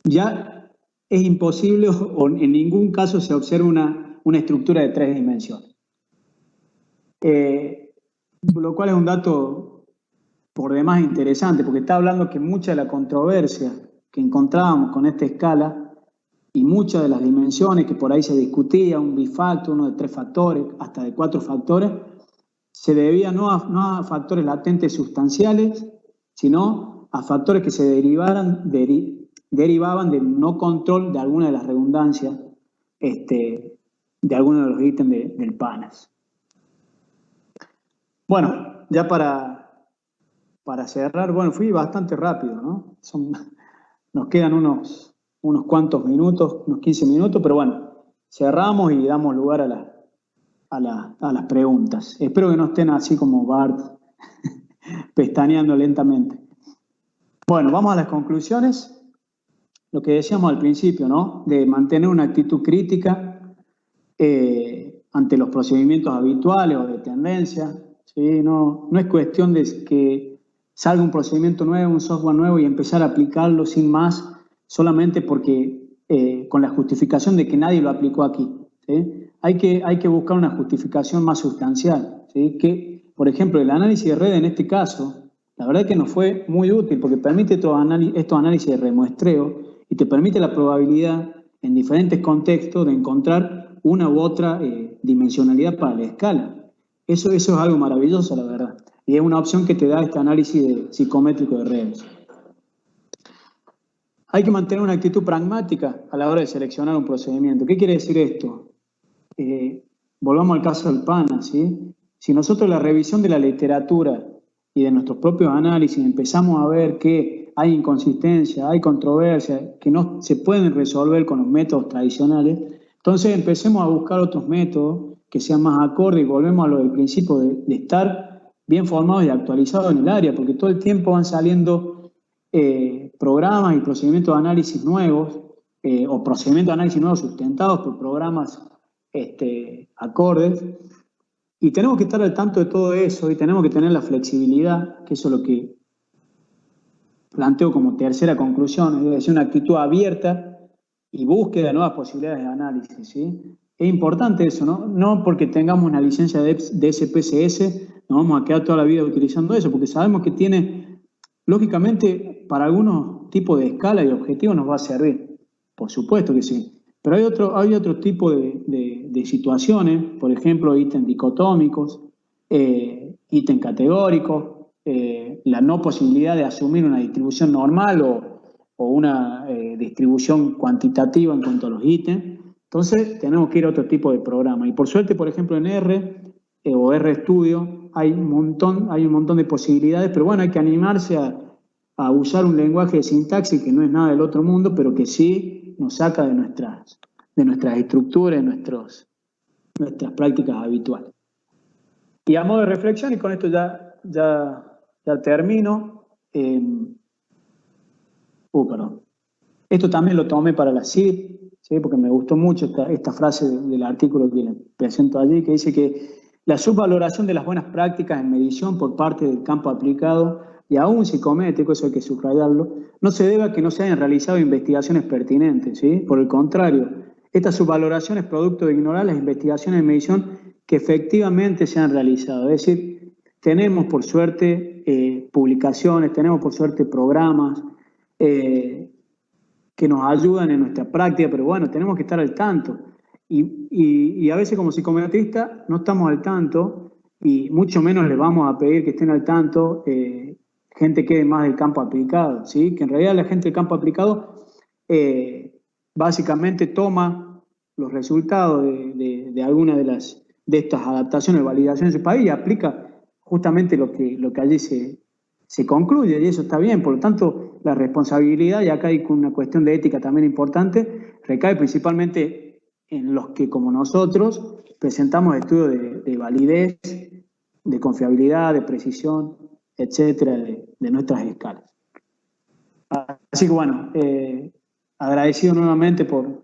ya es imposible o en ningún caso se observa una estructura de 3 dimensiones. Lo cual es un dato por demás interesante, porque está hablando que mucha de la controversia que encontrábamos con esta escala y muchas de las dimensiones que por ahí se discutía, un bifactor, uno de 3 factores, hasta de 4 factores, se debía no a factores latentes sustanciales, sino a factores que se derivaban del no control de alguna de las redundancias de alguno de los ítems del PANAS. Bueno, ya para cerrar, bueno, fui bastante rápido, ¿no? Nos quedan unos cuantos minutos, unos 15 minutos, pero bueno, cerramos y damos lugar a las preguntas. Espero que no estén así como Bart, pestañeando lentamente. Bueno, vamos a las conclusiones. Lo que decíamos al principio, ¿no? De mantener una actitud crítica ante los procedimientos habituales o de tendencia. ¿Sí? No es cuestión de que salga un procedimiento nuevo, un software nuevo y empezar a aplicarlo sin más, solamente porque con la justificación de que nadie lo aplicó aquí, ¿sí? Hay que buscar una justificación más sustancial, ¿sí? Que, por ejemplo, el análisis de red en este caso, la verdad que nos fue muy útil porque permite estos análisis de remuestreo y te permite la probabilidad en diferentes contextos de encontrar una u otra dimensionalidad para la escala. Eso es algo maravilloso, la verdad. Y es una opción que te da este análisis psicométrico de redes. Hay que mantener una actitud pragmática a la hora de seleccionar un procedimiento. ¿Qué quiere decir esto? Volvamos al caso del PANAS, ¿sí? Si nosotros la revisión de la literatura y de nuestros propios análisis empezamos a ver que hay inconsistencia, hay controversia, que no se pueden resolver con los métodos tradicionales, entonces empecemos a buscar otros métodos que sean más acordes y volvemos a lo del principio de estar bien formados y actualizados en el área, porque todo el tiempo van saliendo programas y procedimientos de análisis nuevos o procedimientos de análisis nuevos sustentados por programas acordes Y tenemos que estar al tanto de todo eso y tenemos que tener la flexibilidad, que eso es lo que planteo como tercera conclusión, es decir, una actitud abierta y búsqueda de nuevas posibilidades de análisis, ¿sí? Es importante eso, ¿no? No porque tengamos una licencia de SPSS nos vamos a quedar toda la vida utilizando eso, porque sabemos que tiene, lógicamente, para algunos tipos de escala y objetivos nos va a servir, por supuesto que sí. Pero hay otro tipo de situaciones, por ejemplo, ítems dicotómicos, ítems categóricos, la no posibilidad de asumir una distribución normal o una distribución cuantitativa en cuanto a los ítems. Entonces, tenemos que ir a otro tipo de programa. Y por suerte, por ejemplo, en R o RStudio hay un montón de posibilidades, pero bueno, hay que animarse a usar un lenguaje de sintaxis que no es nada del otro mundo, pero que sí nos saca de nuestras estructuras, de nuestras prácticas habituales. Y a modo de reflexión, y con esto ya termino, perdón. Esto también lo tomé para la CID, ¿sí? Porque me gustó mucho esta frase del artículo que les presento allí, que dice que la subvaloración de las buenas prácticas en medición por parte del campo aplicado, y aún si comete, eso hay que subrayarlo, no se debe a que no se hayan realizado investigaciones pertinentes, ¿sí? Por el contrario, esta subvaloración es producto de ignorar las investigaciones de medición que efectivamente se han realizado. Es decir, tenemos por suerte publicaciones, tenemos por suerte programas que nos ayudan en nuestra práctica, pero bueno, tenemos que estar al tanto. Y a veces como psicometristas no estamos al tanto y mucho menos les vamos a pedir que estén al tanto gente que es más del campo aplicado, ¿sí? Que en realidad la gente del campo aplicado básicamente toma los resultados de alguna de estas adaptaciones, validaciones del país y aplica justamente lo que allí se concluye, y eso está bien. Por lo tanto, la responsabilidad, y acá hay una cuestión de ética también importante, recae principalmente en los que, como nosotros, presentamos estudios de validez, de confiabilidad, de precisión, etcétera, de nuestras escalas. Así que bueno, agradecido nuevamente por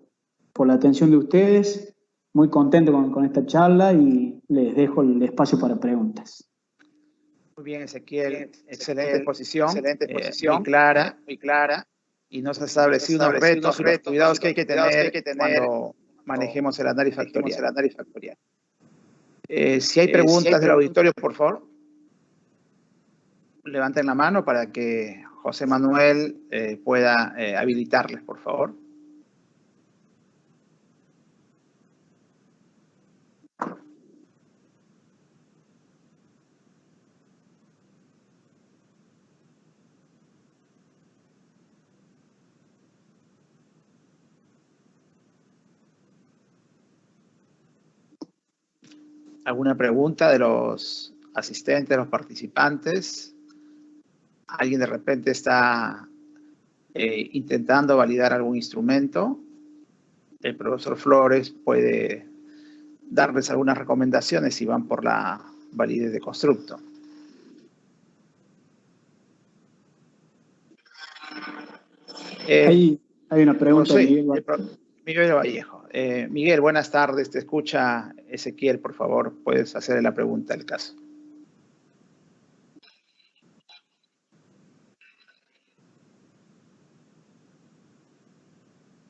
la atención de ustedes, muy contento con esta charla y les dejo el espacio para preguntas. Muy bien, Ezequiel, excelente exposición, muy clara, y nos ha establecido unos retos y los cuidados que hay que tener cuando manejemos el análisis factorial. Si hay preguntas del auditorio, por favor, levanten la mano para que José Manuel pueda habilitarles, por favor. ¿Alguna pregunta de los asistentes, de los participantes? ¿Alguien de repente está intentando validar algún instrumento? El profesor Flores puede darles algunas recomendaciones si van por la validez de constructo. Hay una pregunta de Miguel Vallejo. Miguel, buenas tardes. Te escucha Ezequiel, por favor. Puedes hacerle la pregunta del caso.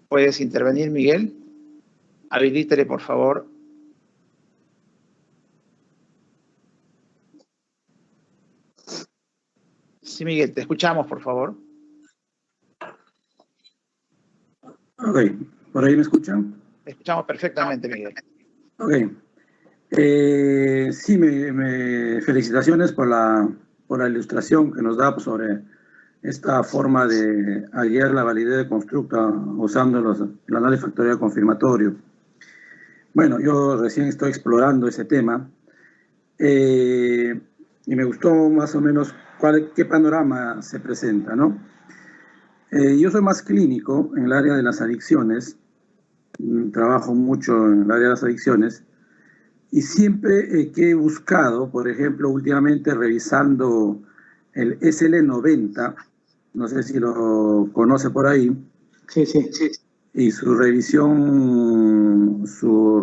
¿Puedes intervenir, Miguel? Habilítele, por favor. Sí, Miguel, te escuchamos, por favor. Ok, ¿por ahí me escuchan? Te escuchamos perfectamente, Miguel. Ok. Sí, felicitaciones por la ilustración que nos da sobre esta forma de hallar la validez de constructo usando el análisis factorial confirmatorio. Bueno, yo recién estoy explorando ese tema y me gustó más o menos qué panorama se presenta, ¿no? Yo soy más clínico en el área de las adicciones, trabajo mucho en el área de las adicciones y siempre que he buscado, por ejemplo, últimamente revisando el SL90, no sé si lo conoce por ahí. Sí. Y su revisión, su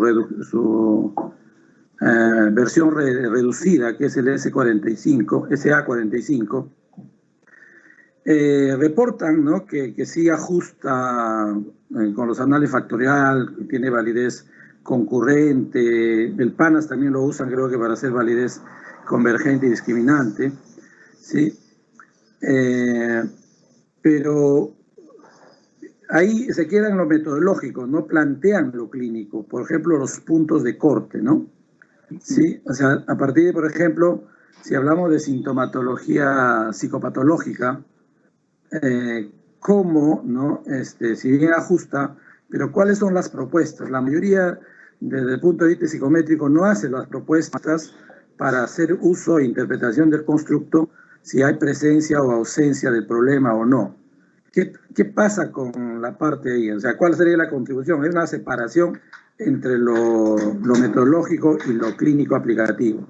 versión reducida, que es el SA45, reportan, ¿no?, que sí ajusta con los análisis factorial, que tiene validez concurrente. El PANAS también lo usan, creo que para hacer validez convergente y discriminante, ¿sí? Pero ahí se quedan en lo metodológico, no plantean lo clínico, por ejemplo, los puntos de corte, ¿no? Sí, o sea, a partir de, por ejemplo, si hablamos de sintomatología psicopatológica, ¿cómo, no? Si bien ajusta, pero ¿cuáles son las propuestas? La mayoría, desde el punto de vista psicométrico, no hace las propuestas para hacer uso e interpretación del constructo si hay presencia o ausencia del problema o no. ¿Qué pasa con la parte ahí? O sea, ¿cuál sería la contribución? Hay una separación entre lo metodológico y lo clínico aplicativo.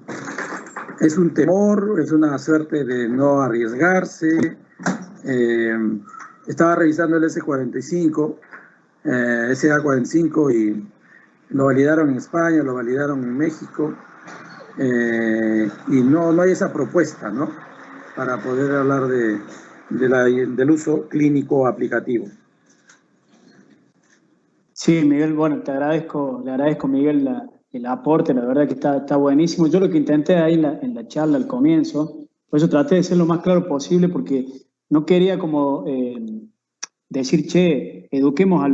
Es un temor, es una suerte de no arriesgarse. Estaba revisando el SA45 y lo validaron en España, lo validaron en México, y no hay esa propuesta, ¿no?, para poder hablar del uso clínico aplicativo. Sí, Miguel, bueno, le agradezco, Miguel, el aporte, la verdad que está buenísimo. Yo lo que intenté ahí en la charla al comienzo, por eso traté de ser lo más claro posible, porque no quería como decir, che, eduquemos a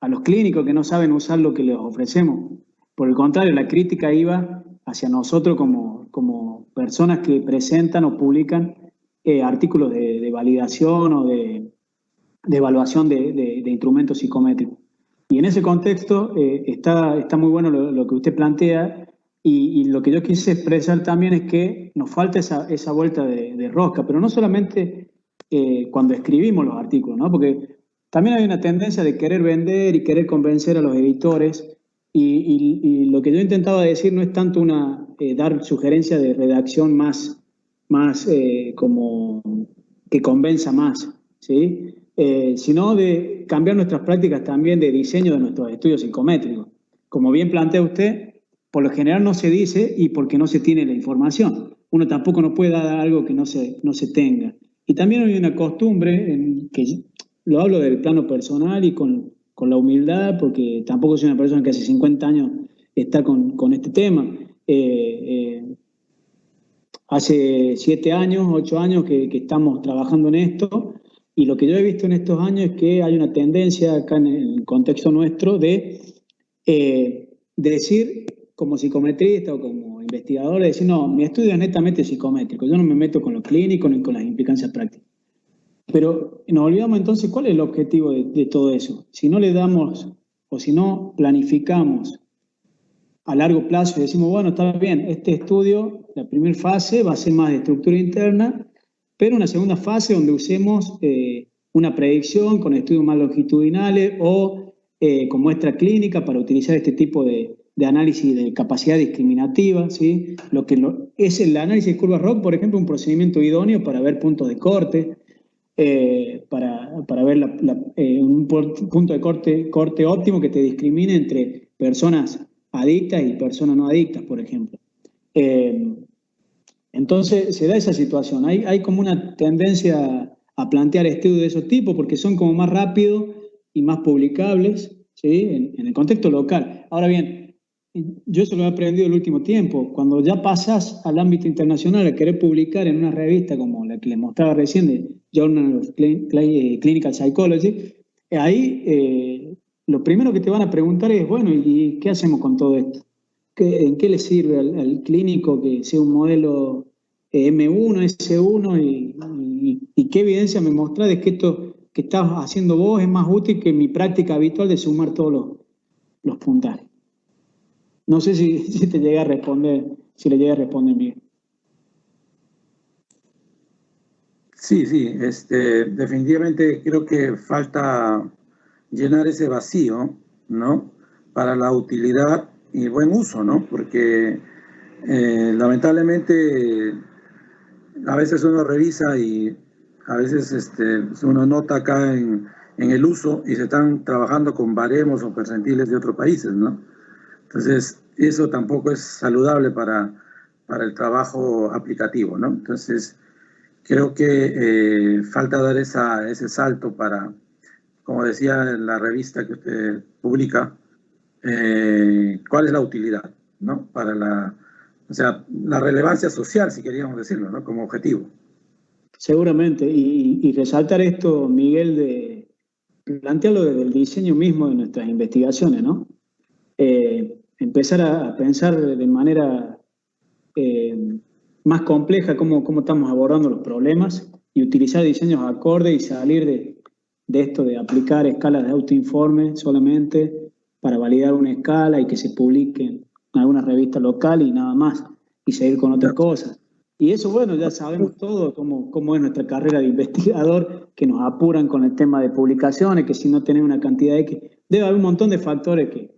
los clínicos que no saben usar lo que les ofrecemos. Por el contrario, la crítica iba hacia nosotros como personas que presentan o publican artículos de validación o de evaluación de instrumentos psicométricos. Y en ese contexto está muy bueno lo que usted plantea, y lo que yo quise expresar también es que nos falta esa vuelta de rosca, pero no solamente cuando escribimos los artículos, ¿no? Porque también hay una tendencia de querer vender y querer convencer a los editores, y lo que yo intentaba decir no es tanto dar sugerencia de redacción más como que convenza más, ¿sí? Sino de cambiar nuestras prácticas también de diseño de nuestros estudios psicométricos. Como bien plantea usted, por lo general no se dice y porque no se tiene la información. Uno tampoco nos puede dar algo que no se tenga. Y también hay una costumbre, que lo hablo del plano personal y con la humildad, porque tampoco soy una persona que hace 50 años está con este tema. Hace 7 años, 8 años que estamos trabajando en esto, y lo que yo he visto en estos años es que hay una tendencia acá en el contexto nuestro de decir, como psicometrista o como investigador, de decir, no, mi estudio es netamente psicométrico, yo no me meto con lo clínico ni con las implicancias prácticas. Pero nos olvidamos entonces cuál es el objetivo de todo eso. Si no le damos o si no planificamos a largo plazo y decimos, bueno, está bien, este estudio, la primera fase va a ser más de estructura interna, pero una segunda fase donde usemos una predicción con estudios más longitudinales o con muestra clínica para utilizar este tipo de análisis de capacidad discriminativa, ¿sí? Es el análisis de curvas ROC, por ejemplo, un procedimiento idóneo para ver puntos de corte, para ver un punto de corte óptimo que te discrimine entre personas adictas y personas no adictas, por ejemplo. Entonces se da esa situación. Hay como una tendencia a plantear estudios de esos tipos porque son como más rápidos y más publicables, ¿sí? En el contexto local. Ahora bien, yo eso lo he aprendido el último tiempo. Cuando ya pasas al ámbito internacional a querer publicar en una revista como la que les mostraba recién de Journal of Clinical Psychology, ahí lo primero que te van a preguntar es, bueno, ¿y qué hacemos con todo esto? ¿En qué le sirve al clínico que sea un modelo M1, S1 y qué evidencia me mostrás de que esto que estás haciendo vos es más útil que mi práctica habitual de sumar todos los puntajes? No sé si te llega a responder, si le llega a responder bien. Sí, definitivamente creo que falta llenar ese vacío, ¿no?, para la utilidad y buen uso, ¿no? Porque lamentablemente a veces uno revisa y a veces uno nota acá en el uso y se están trabajando con baremos o percentiles de otros países, ¿no? Entonces, eso tampoco es saludable para el trabajo aplicativo, ¿no? Entonces, creo que falta dar ese salto para, como decía en la revista que usted publica, cuál es la utilidad, ¿no? Para la relevancia social, si queríamos decirlo, ¿no? Como objetivo. Seguramente, y resaltar esto, Miguel, de plantearlo desde el diseño mismo de nuestras investigaciones, ¿no? Empezar a pensar de manera más compleja cómo estamos abordando los problemas y utilizar diseños acordes y salir de esto de aplicar escalas de autoinforme solamente para validar una escala y que se publique en alguna revista local y nada más, y seguir con otras cosas. Y eso, bueno, ya sabemos todo cómo es nuestra carrera de investigador, que nos apuran con el tema de publicaciones, que si no tenés una cantidad de... Debe haber un montón de factores que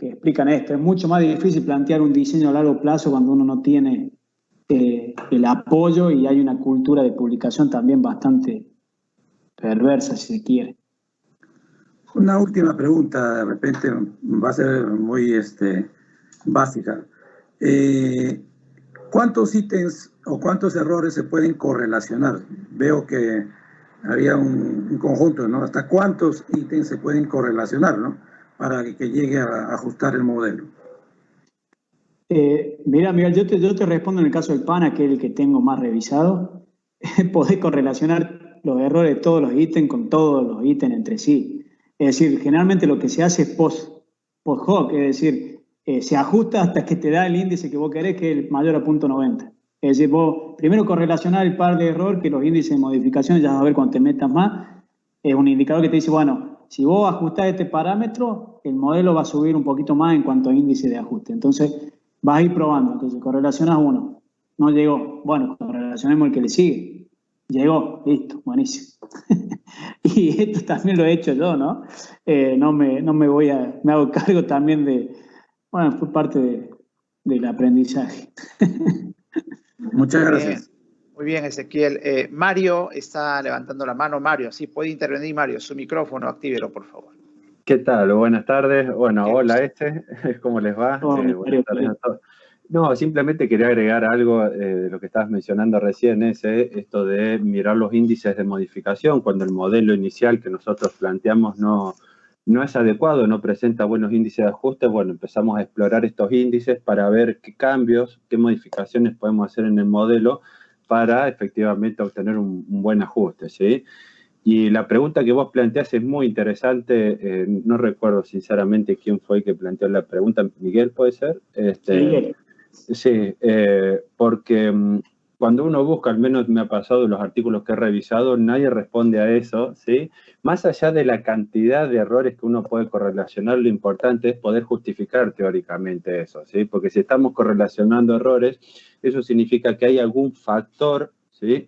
explican esto. Es mucho más difícil plantear un diseño a largo plazo cuando uno no tiene el apoyo y hay una cultura de publicación también bastante perversa, si se quiere. Una última pregunta, de repente va a ser muy básica. ¿Cuántos ítems o cuántos errores se pueden correlacionar? Veo que había un conjunto, ¿no? ¿Hasta cuántos ítems se pueden correlacionar, ¿no? Para que llegue a ajustar el modelo. Mira, Miguel, yo te respondo en el caso del PANA, que es el que tengo más revisado. Podés correlacionar los errores de todos los ítems con todos los ítems entre sí. Es decir, generalmente lo que se hace es post-hoc, es decir, se ajusta hasta que te da el índice que vos querés, que es el mayor a .90. Es decir, vos primero correlacionar el par de error, que los índices de modificación, ya vas a ver cuando te metas más, es un indicador que te dice, bueno, si vos ajustás este parámetro, el modelo va a subir un poquito más en cuanto a índice de ajuste. Entonces, vas a ir probando. Entonces, correlacionas uno. No llegó. Bueno, correlacionemos el que le sigue. Llegó. Listo. Buenísimo. Y esto también lo he hecho yo, ¿no? Me hago cargo también bueno, fue parte del aprendizaje. Muchas gracias. Muy bien, Ezequiel. Mario está levantando la mano. Mario, sí, puede intervenir, Mario. Su micrófono, actívelo, por favor. ¿Qué tal? Buenas tardes. Bueno, hola ¿cómo les va? Buenas tardes a todos. No, simplemente quería agregar algo de lo que estabas mencionando recién, esto de mirar los índices de modificación cuando el modelo inicial que nosotros planteamos no es adecuado, no presenta buenos índices de ajuste. Bueno, empezamos a explorar estos índices para ver qué cambios, qué modificaciones podemos hacer en el modelo para efectivamente obtener un buen ajuste, ¿sí? Y la pregunta que vos planteás es muy interesante. No recuerdo sinceramente quién fue el que planteó la pregunta. ¿Miguel puede ser? Miguel. Sí, porque cuando uno busca, al menos me ha pasado en los artículos que he revisado, nadie responde a eso, ¿sí? Más allá de la cantidad de errores que uno puede correlacionar, lo importante es poder justificar teóricamente eso, ¿sí? Porque si estamos correlacionando errores, eso significa que hay algún factor, ¿sí?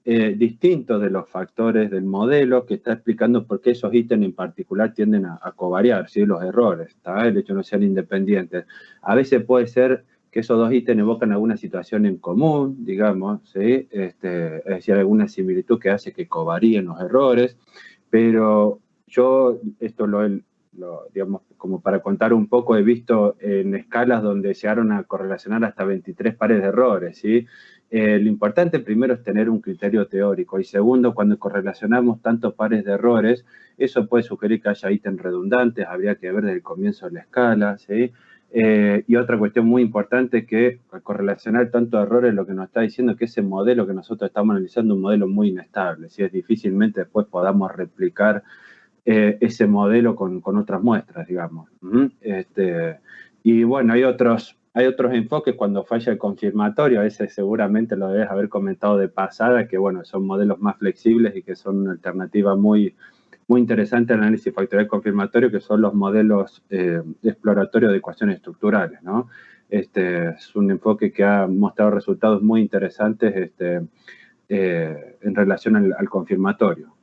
Distinto de los factores del modelo que está explicando por qué esos ítems en particular tienden a covariar, ¿sí? Los errores, ¿tá? El hecho de no sean independientes. A veces puede ser que esos dos ítems evocan alguna situación en común, digamos, ¿sí? Es decir, alguna similitud que hace que covaríen los errores, pero yo esto digamos, como para contar un poco, he visto en escalas donde llegaron a correlacionar hasta 23 pares de errores, ¿sí? Lo importante primero es tener un criterio teórico y segundo, cuando correlacionamos tantos pares de errores, eso puede sugerir que haya ítems redundantes, habría que ver desde el comienzo de la escala, ¿sí? Y otra cuestión muy importante que al correlacionar tantos errores lo que nos está diciendo es que ese modelo que nosotros estamos analizando es un modelo muy inestable, ¿sí? Es difícilmente después podamos replicar ese modelo con otras muestras, digamos. Y bueno, hay otros enfoques cuando falla el confirmatorio, a veces seguramente lo debes haber comentado de pasada, que bueno, son modelos más flexibles y que son una alternativa muy, muy interesante al análisis factorial confirmatorio, que son los modelos exploratorios de ecuaciones estructurales, ¿no? Es un enfoque que ha mostrado resultados muy interesantes en relación al confirmatorio.